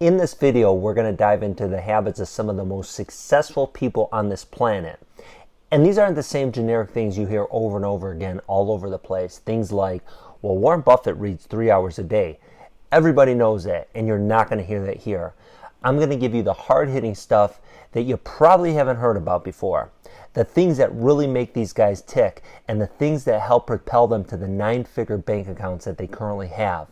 In this video, we're going to dive into the habits of some of the most successful people on this planet. And these aren't the same generic things you hear over and over again all over the place. Things like, well, Warren Buffett reads 3 hours a day. Everybody knows that, and you're not going to hear that here. I'm going to give you the hard-hitting stuff that you probably haven't heard about before. The things that really make these guys tick, and the things that help propel them to the 9-figure bank accounts that they currently have.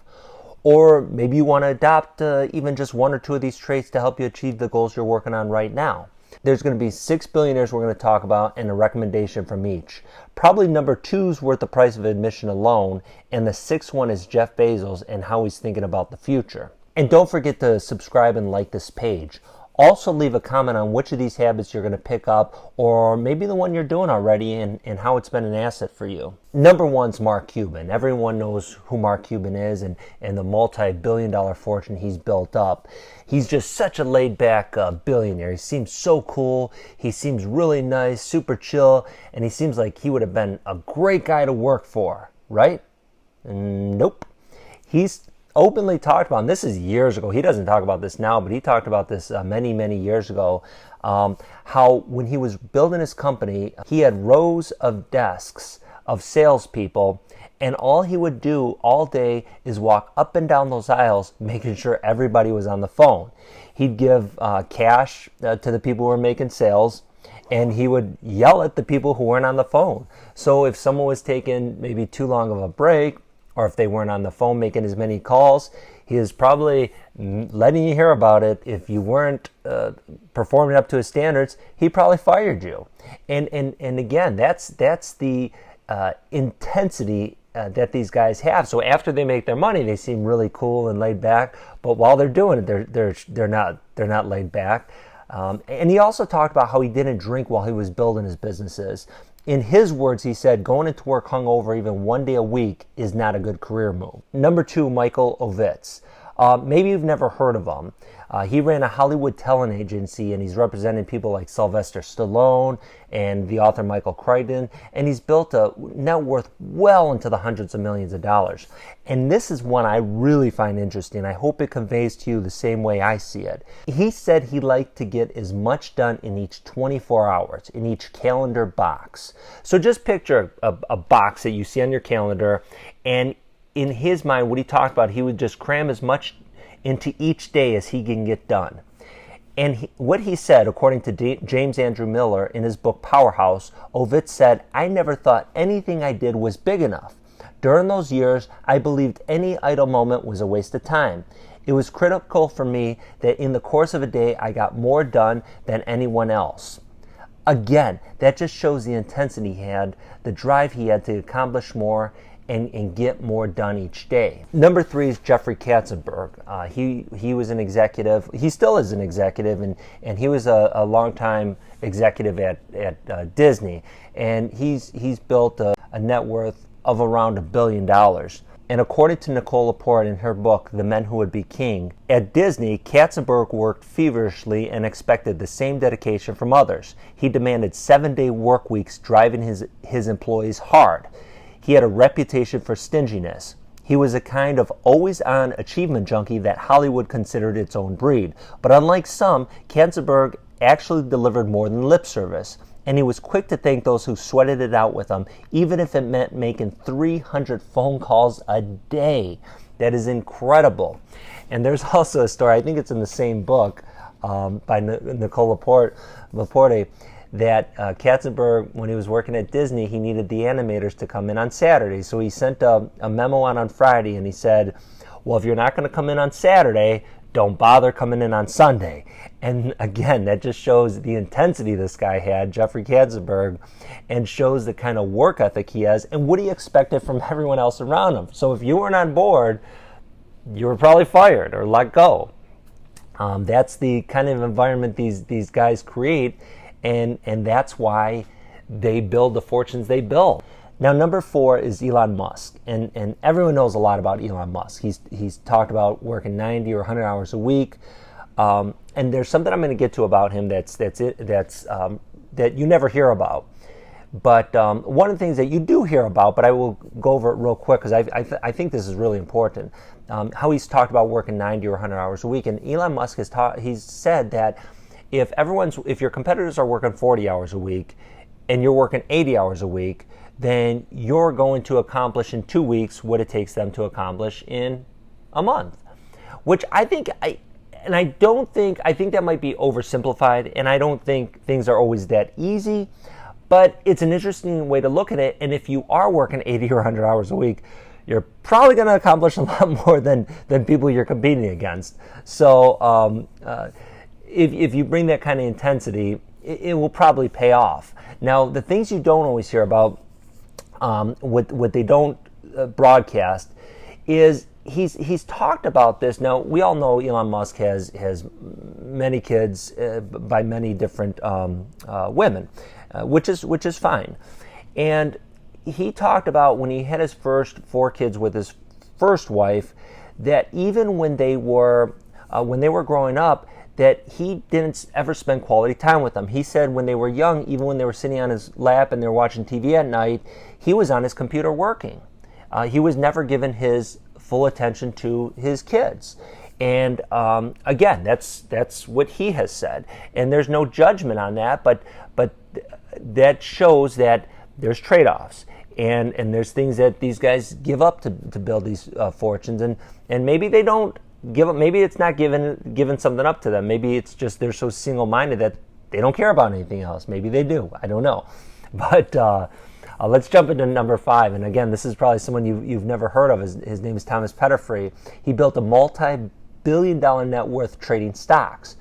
Or maybe you want to adopt even just one or two of these traits to help you achieve the goals you're working on right now. There's going to be 6 billionaires we're going to talk about and a recommendation from each. Probably number 2's worth the price of admission alone, and the 6th one is Jeff Bezos and how he's thinking about the future. And don't forget to subscribe and like this page. Also leave a comment on which of these habits you're going to pick up, or maybe the one you're doing already and how it's been an asset for you. Number 1's Mark Cuban. Everyone knows who Mark Cuban is and the multi-billion-dollar fortune he's built up. He's just such a laid-back billionaire. He seems so cool. He seems really nice, super chill, and he seems like he would have been a great guy to work for, right? Nope. He's openly talked about, and this is years ago, he doesn't talk about this now, but he talked about this many years ago, how when he was building his company, he had rows of desks of salespeople, and all he would do all day is walk up and down those aisles, making sure everybody was on the phone. He'd give cash to the people who were making sales, and he would yell at the people who weren't on the phone. So if someone was taking maybe too long of a break, or if they weren't on the phone making as many calls, he is probably letting you hear about it. If you weren't performing up to his standards, he probably fired you. And again, that's the intensity that these guys have. So after they make their money, they seem really cool and laid back. But while they're doing it, they're not laid back. And he also talked about how he didn't drink while he was building his businesses. In his words, he said, going into work hungover even one day a week is not a good career move. Number 2, Michael Ovitz. Maybe you've never heard of him. He ran a Hollywood talent agency, and he's represented people like Sylvester Stallone and the author Michael Crichton, and he's built a net worth well into the hundreds of millions of dollars. And this is one I really find interesting. I hope it conveys to you the same way I see it. He said he liked to get as much done in each 24 hours, in each calendar box. So just picture a box that you see on your calendar, and in his mind, what he talked about, he would just cram as much into each day as he can get done. And what he said, according to James Andrew Miller in his book Powerhouse, Ovitz said, "I never thought anything I did was big enough. During those years, I believed any idle moment was a waste of time. It was critical for me that in the course of a day, I got more done than anyone else." Again, that just shows the intensity he had, the drive he had to accomplish more and get more done each day. Number 3 is Jeffrey Katzenberg. He was an executive. He still is an executive, and he was a longtime executive at Disney. And he's built a net worth of around $1 billion. And according to Nicole Laporte in her book, The Men Who Would Be King, at Disney, Katzenberg worked feverishly and expected the same dedication from others. He demanded 7-day work weeks, driving his employees hard. He had a reputation for stinginess. He was a kind of always-on achievement junkie that Hollywood considered its own breed. But unlike some, Katzenberg actually delivered more than lip service. And he was quick to thank those who sweated it out with him, even if it meant making 300 phone calls a day. That is incredible. And there's also a story, I think it's in the same book, by Nicole Laporte, that Katzenberg, when he was working at Disney, he needed the animators to come in on Saturday. So he sent a memo on Friday, and he said, well, if you're not going to come in on Saturday, don't bother coming in on Sunday. And again, that just shows the intensity this guy had, Jeffrey Katzenberg, and shows the kind of work ethic he has and what he expected from everyone else around him. So if you weren't on board, you were probably fired or let go. That's the kind of environment these guys create. And that's why they build the fortunes they build. Now, number 4 is Elon Musk, and everyone knows a lot about Elon Musk. He's talked about working 90 or 100 hours a week, and there's something I'm going to get to about him that you never hear about. But one of the things that you do hear about, but I will go over it real quick because I think this is really important, how he's talked about working 90 or 100 hours a week. And Elon Musk he's said that if your competitors are working 40 hours a week and you're working 80 hours a week, then you're going to accomplish in 2 weeks what it takes them to accomplish in a month. Which I think I think that might be oversimplified, and I don't think things are always that easy. But it's an interesting way to look at it, and if you are working 80 or 100 hours a week, you're probably going to accomplish a lot more than people you're competing against. So if you bring that kind of intensity, it will probably pay off. Now, the things you don't always hear about, what they don't broadcast, is he's talked about this. Now, we all know Elon Musk has many kids by many different women. Which is fine. And he talked about when he had his first 4 kids with his first wife, that even when they were growing up, that he didn't ever spend quality time with them. He said when they were young, even when they were sitting on his lap and they were watching TV at night, he was on his computer working. He was never given his full attention to his kids. And again, that's what he has said, and there's no judgment on that. But that shows that there's trade-offs, and there's things that these guys give up to build these fortunes, and maybe they don't give up. Maybe it's not giving something up to them. Maybe it's just they're so single-minded that they don't care about anything else. Maybe they do. I don't know. But let's jump into number 5. And again, this is probably someone you've never heard of. His name is Thomas Petterfree. He built a multi-billion-dollar net worth trading stocks.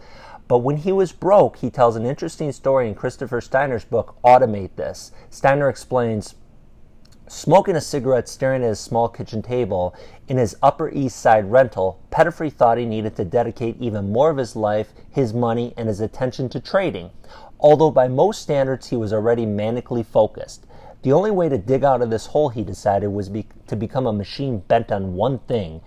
But when he was broke, he tells an interesting story in Christopher Steiner's book, Automate This. Steiner explains, smoking a cigarette staring at his small kitchen table in his Upper East Side rental, Petterfree thought he needed to dedicate even more of his life, his money, and his attention to trading. Although by most standards he was already manically focused. The only way to dig out of this hole, he decided, was to become a machine bent on one thing: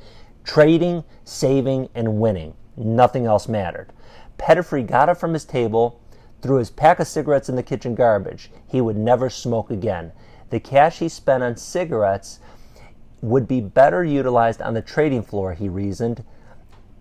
trading, saving, and winning. Nothing else mattered. Petterfree got up from his table, threw his pack of cigarettes in the kitchen garbage. He would never smoke again. The cash he spent on cigarettes would be better utilized on the trading floor, he reasoned.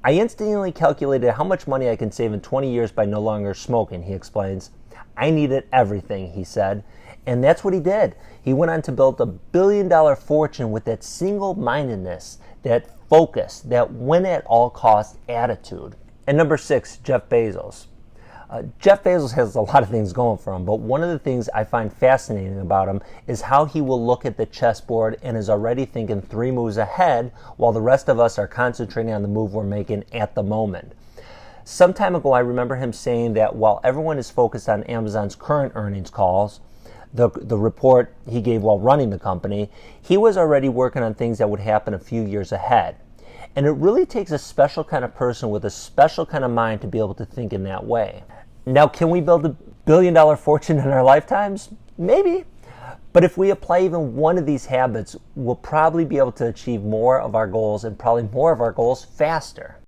I instantly calculated how much money I can save in 20 years by no longer smoking, he explains. I needed everything, he said. And that's what he did. He went on to build a billion-dollar fortune with that single-mindedness, that focus, that win-at-all-cost attitude. And number 6, Jeff Bezos. Jeff Bezos has a lot of things going for him, but one of the things I find fascinating about him is how he will look at the chessboard and is already thinking 3 moves ahead, while the rest of us are concentrating on the move we're making at the moment. Some time ago, I remember him saying that while everyone is focused on Amazon's current earnings calls, the report he gave while running the company, he was already working on things that would happen a few years ahead. And it really takes a special kind of person with a special kind of mind to be able to think in that way. Now, can we build a billion-dollar fortune in our lifetimes? Maybe. But if we apply even one of these habits, we'll probably be able to achieve more of our goals, and probably more of our goals faster.